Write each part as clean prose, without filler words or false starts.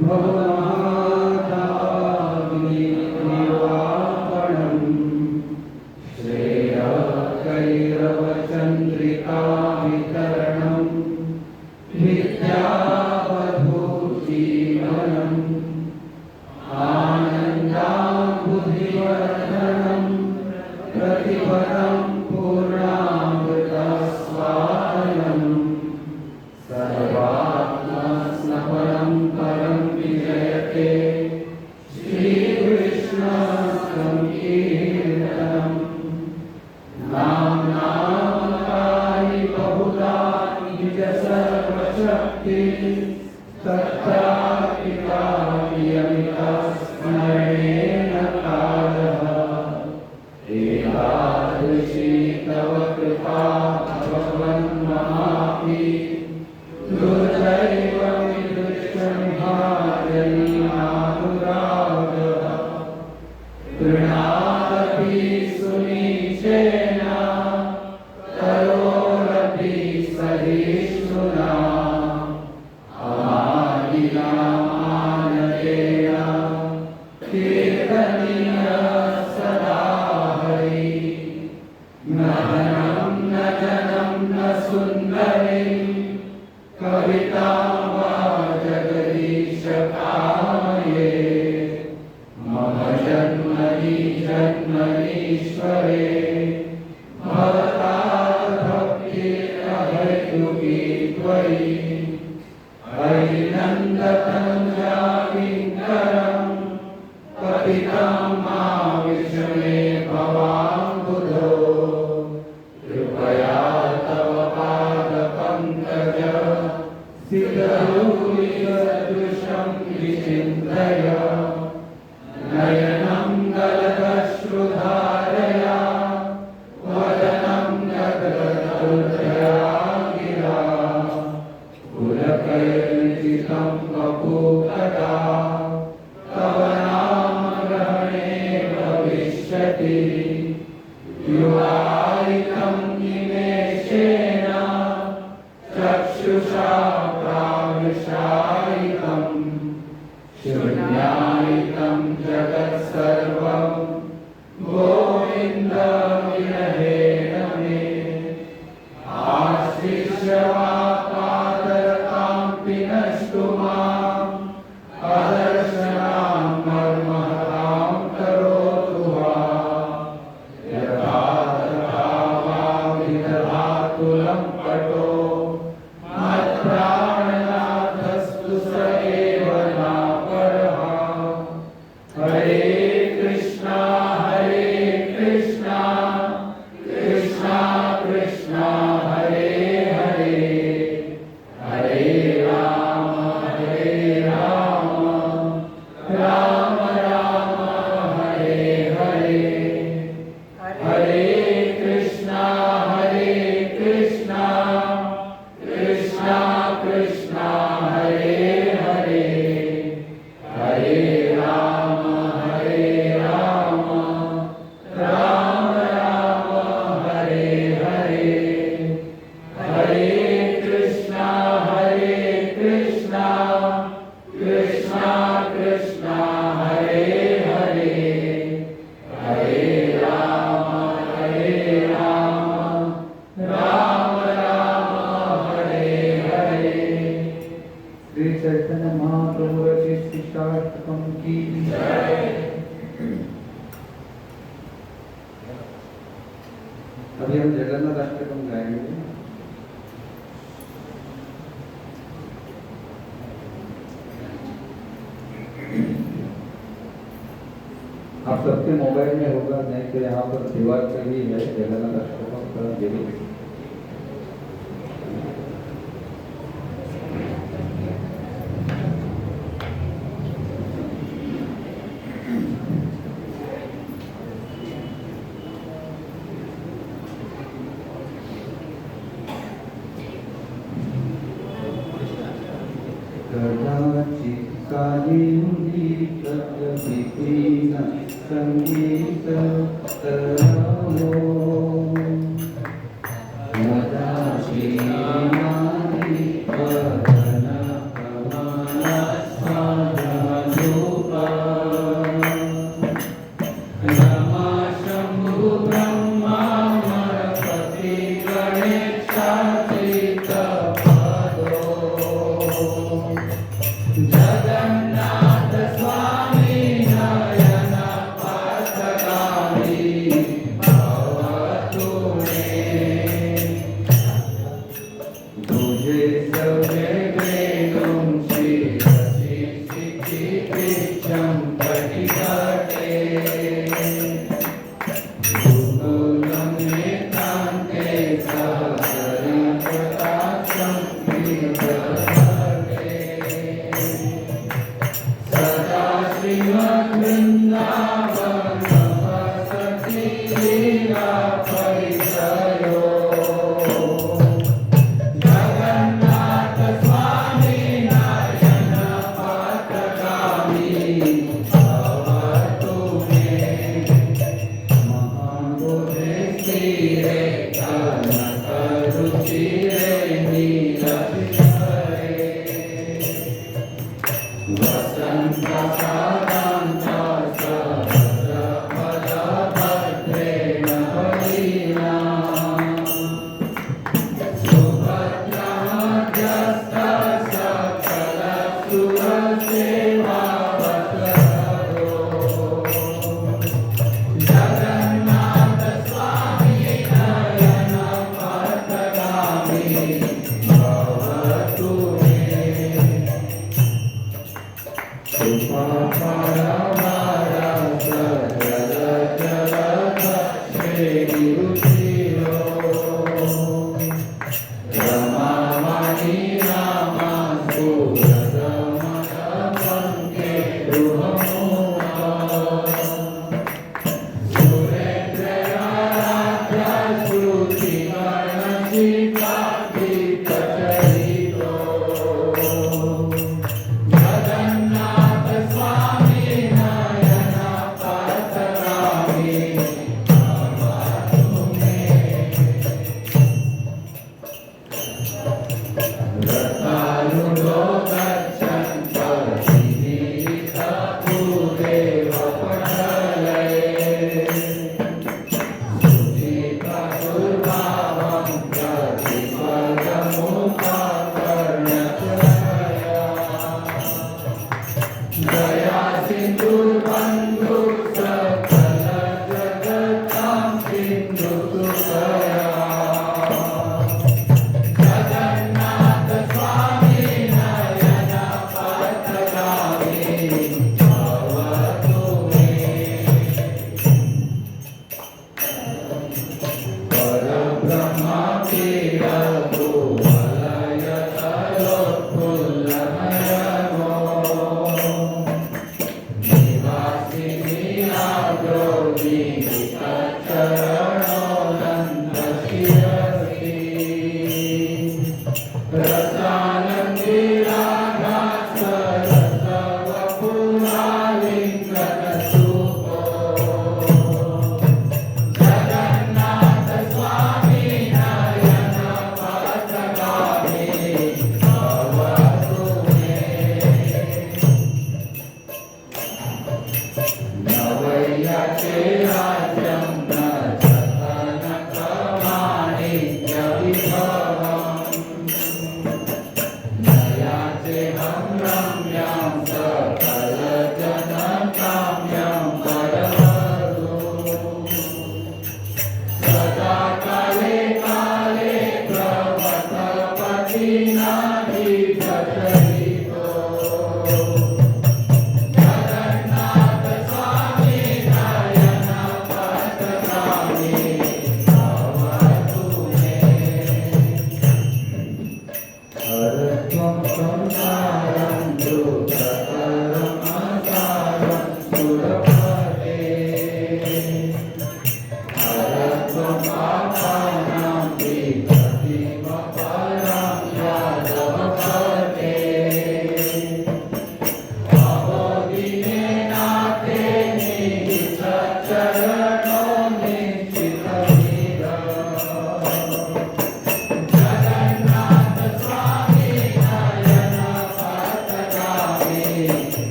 भवनाथाग्निनिर्वापणम् श्रेयकैरवचन्द्रिकावितरणम् विद्यावधूजीवनम् आनन्दाम्बुधिवर्धनम् प्रतिपदं पूर्णामृतस्वादनम् सर्वात्मस्नपनं परं विजयते श्रीकृष्णसङ्कीर्तनम् नाम्नामकारि बहुलानि निज सर्वशक्तिः तत्रापितायमितस्मरणेन कालः एतादृशी तव कृपा भगवन्महापि दुर्दैवमिदृशमिहाजनीनानुरागः गृणादपि सुनीचेन करोरपि सहिष्णुना अमानिनामानतेन कीर्तनीयः सदा हरि न धनं न जनं न सुन्दरीं कवितां वा जगदीश कामये मम जन्मनि जन्मनीश्वरे भवताद्भक्तिर्हैतुकी त्वयि हरिनन्दतनुजाकिङ्करं पतितं माविष्मे भवाम्बुधो कृपया तव पादपङ्कज सितरूपिसदृशं विचिन्तय नयनं गलदश्रुधारया वदनं गदगदोदया गिरा पुलकैर्जितं बभूकदा तव नाम ग्रहणे भविष्यति युवायितं निमेषेण चक्षुषा प्राविशायितं शून्यायितं जगत्सर्वं गोविन्दविरहेण मे आश्लिष्य वा पादरतां विनष्टु माम् अदर्शनां मर्महतां करोतु वा यथा तथा वा विदधातु लम्पटो मत्प्राणनाथस्तु स एव नापरः हरे कृष्णा कृष्णा कृष्णा हरे हरे हरे राम राम राम हरे हरे हरे कृष्णा कृष्णा कृष्णा हरे हरे हरे राम राम राम हरे हरे हरे कृष्णा कृष्णा कृष्णा हरे हरे हरे राम राम हरे हरे। श्री चैतन्य महाप्रभु रचित शिक्षाष्टकम की जय। अभी हम जगन्नाथ अष्टकम गाएंगे। आप सबके मोबाइल में होगा, नहीं तो यहाँ पर दीवार पे भी है जगन्नाथ अष्टकम का लिरिक्स। कदाचित् कालिन्दी तद्विहीन संगीततरमो मदाशीनानि वदनकमलस्वामी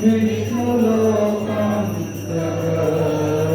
विष्णुलोकं प्रगच्छति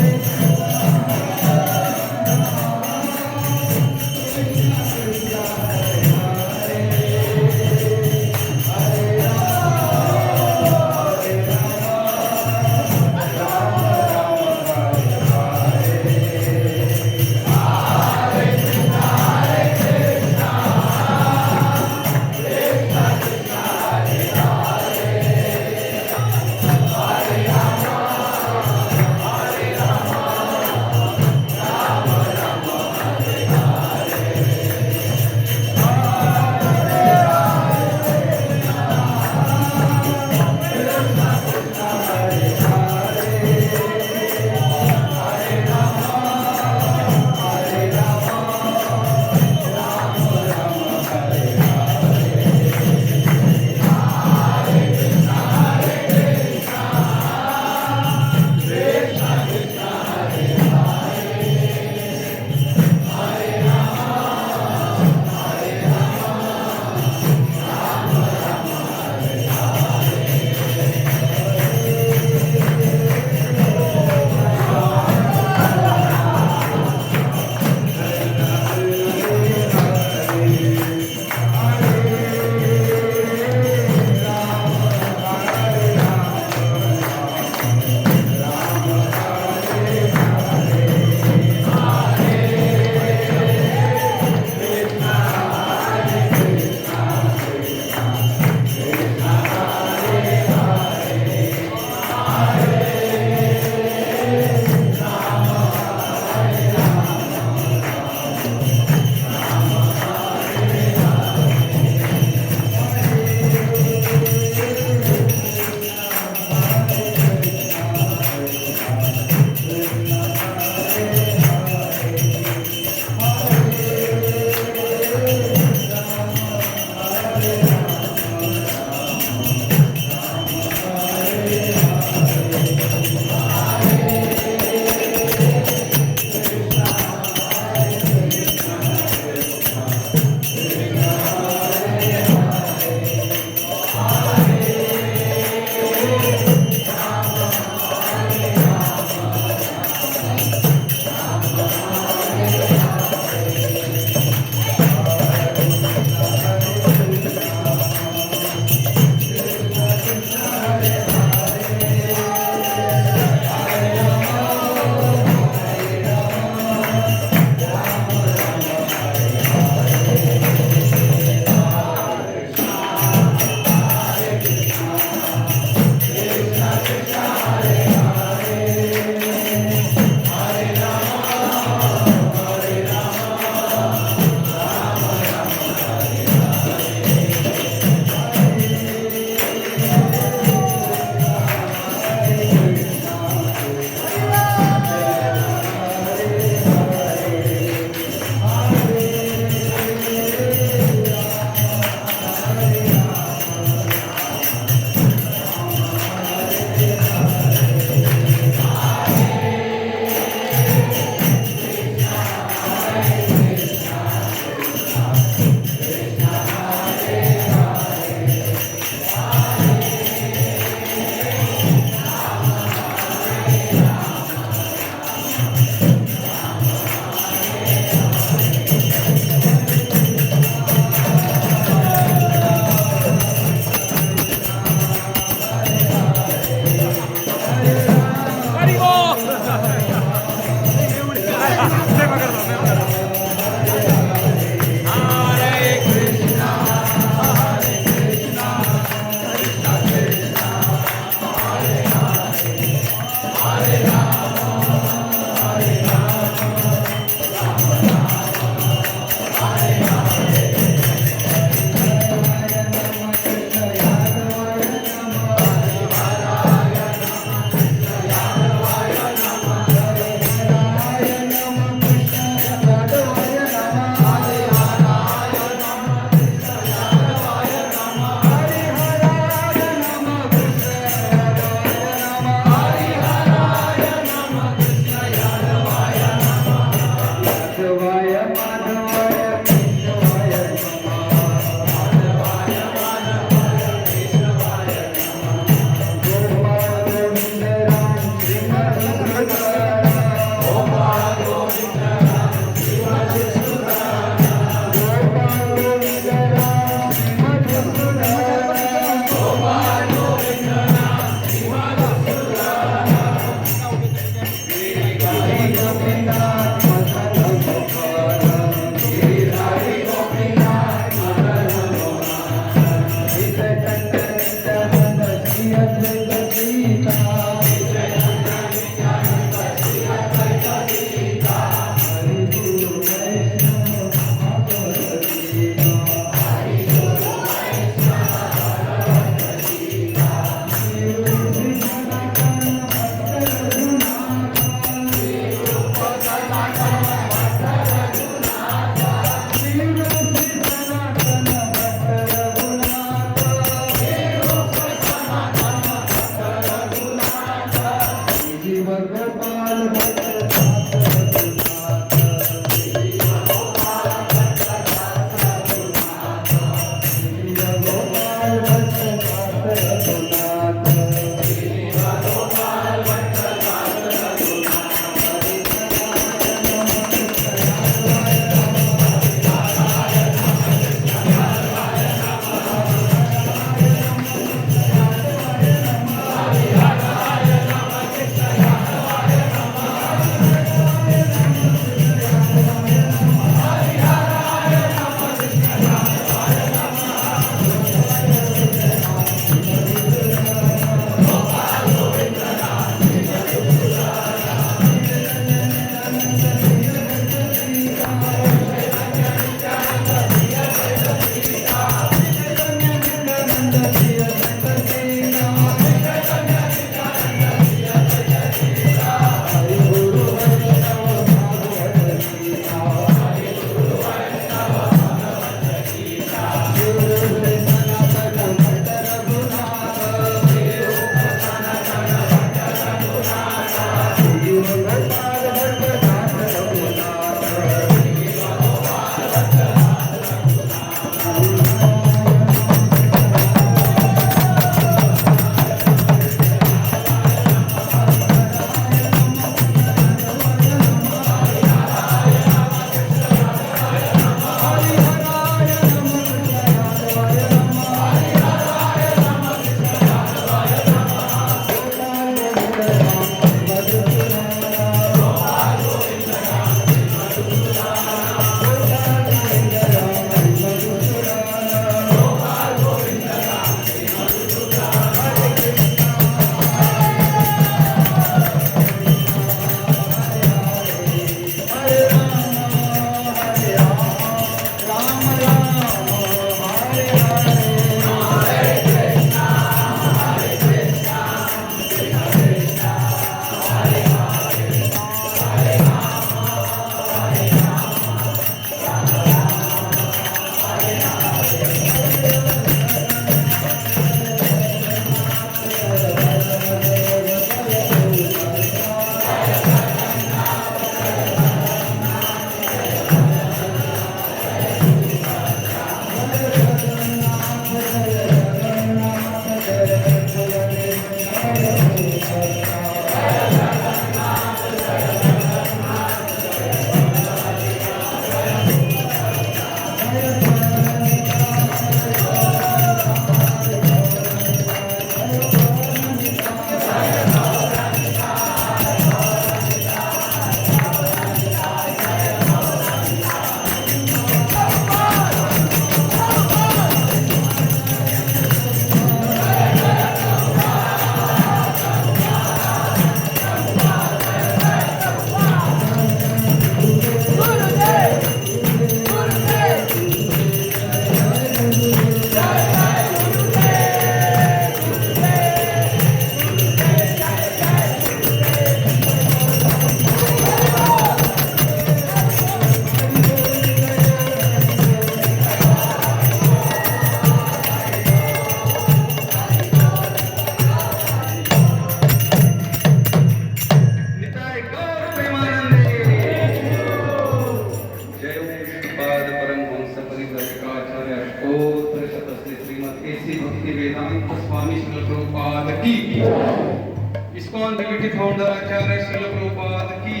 फाउंडर आचार्य श्रील प्रभुपाद की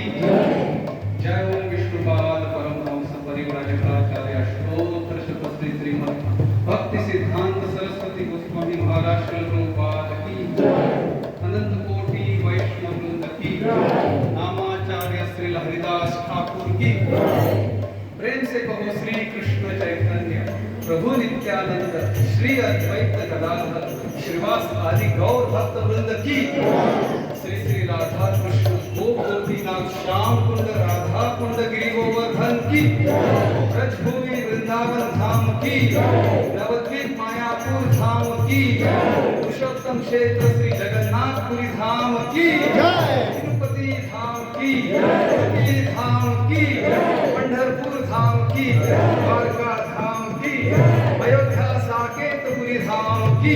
जय ओम विष्णुपाद परमहंस परिव्राजकाचार्य अष्टोत्तर शतश्री श्रीमद भक्ति सिद्धांत सरस्वती गोस्वामी महाराज श्रील प्रभुपाद की अनंत कोटि वैष्णव वृंद की नामाचार्य श्री हरिदास ठाकुर की प्रेम से कहो श्री कृष्ण चैतन्य प्रभु नित्यानंद श्री अद्वैत गदाधर श्रीवास आदि गौर भक्त वृंद की श्री श्री राधा कृष्ण गोपीनाथ श्याम कुंड राधा कुंड गिरि गोवर्धन की ब्रजभूमि वृंदावन धाम की नवद्वीप मायापुर धाम की पुरुषोत्तम क्षेत्र श्री जगन्नाथपुरी धाम की तिरुपति धाम की कपिल धाम की पंढरपुर धाम की द्वारका धाम की अयोध्या साकेतपुरी धाम की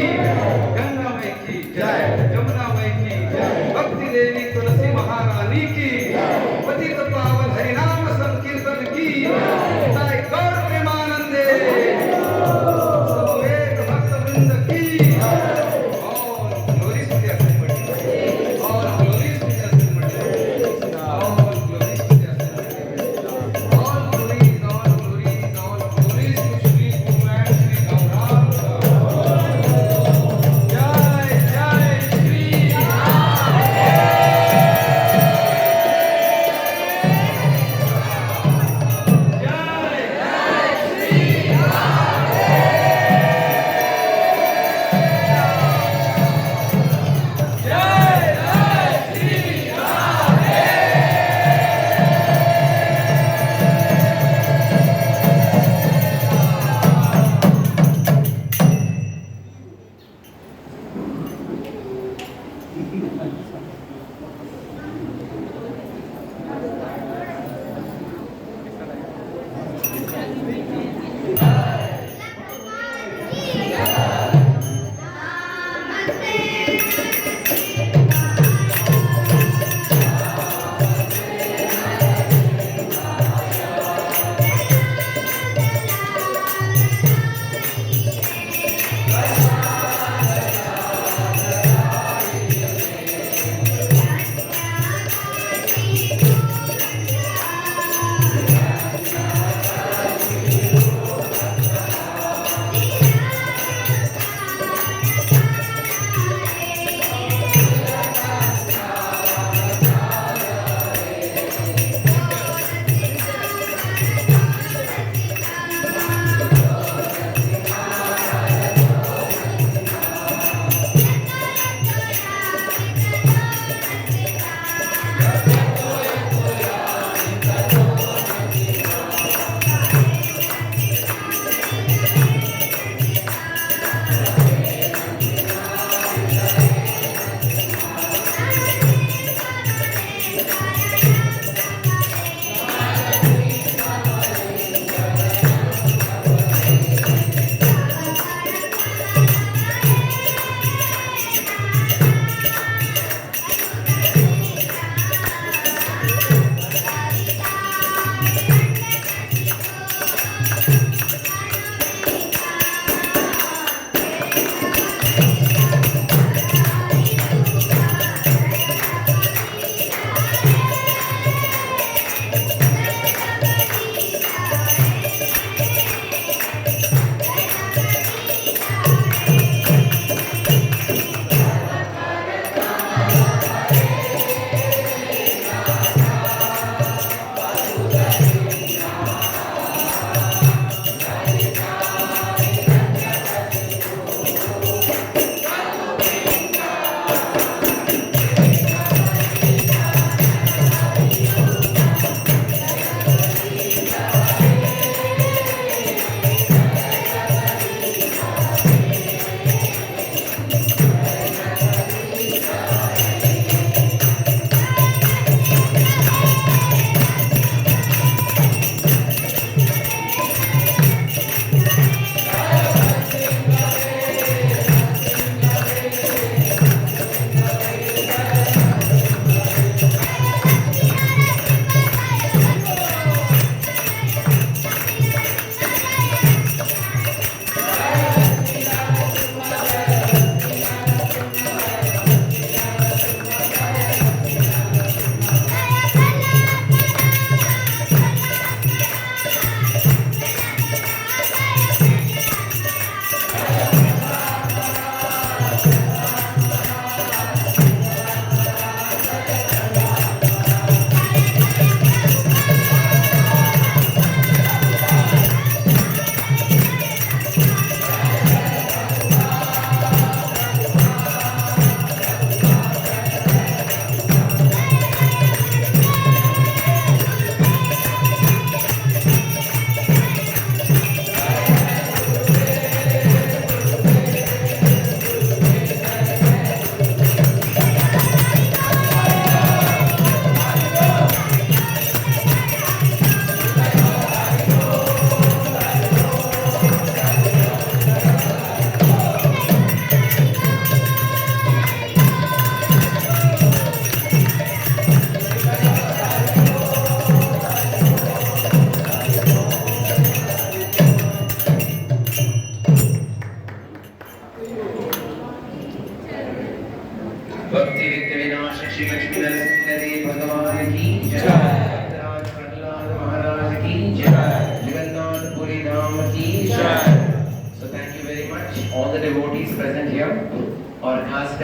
गंगा मई की जय यमुना मई की जय भक्ति देवी तुलसी महारानी की पतित पावन हरिनाम संकीर्तन की जय गौर प्रेमानंदे समवेत भक्त वृंद की और ग्लोरी स्तुति असंपटी और ग्लोरी स्तुति असंपटी और ग्लोरी स्तुति असंपटी और glory to Shri Guru and Shri Gauranga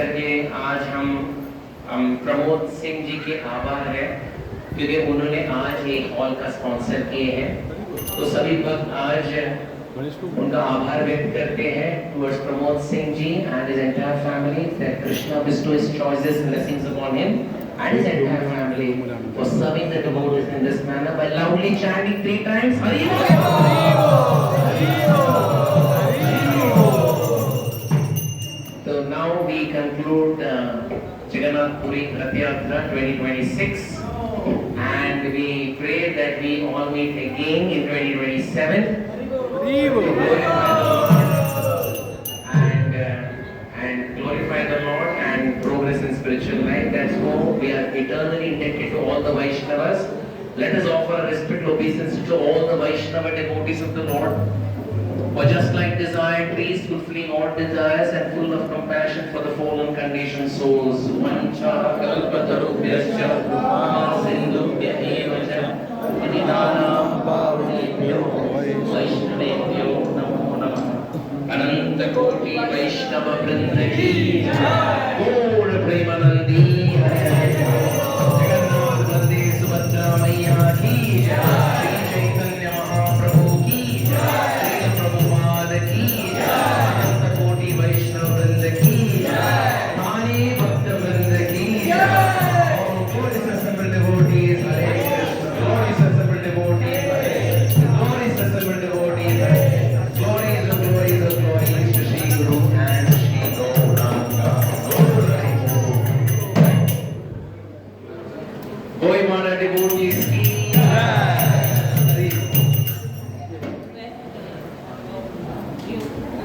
करके आज हम प्रमोद सिंह जी के आभार है क्योंकि उन्होंने आज एक हॉल का स्पॉन्सर किए हैं। तो सभी भक्त आज उनका आभार व्यक्त करते हैं towards Pramod Singh ji and his entire family that Krishna bestow his choices blessings upon him and his entire family for serving the devotees in this manner by loudly chanting 3 times Hari Bol. So now we conclude Jagannath Puri Rath Yatra 2026 and we pray that we all meet again in 2027. And glorify the Lord and progress in spiritual life. That's how we are eternally indebted to all the Vaishnavas. Let us offer a respectful obeisance to all the Vaishnava devotees of the Lord. For just like desired trees fulfilling all desires and full of compassion for the fallen conditioned souls. Vancha kalpatarubhyascha sindhubhya eva cha idinanam bhavnebhyo vaishnavebhyo namo namah. Ananta Koti Vaishnava Vrinda ki Jai. Gaur Premanandi Hare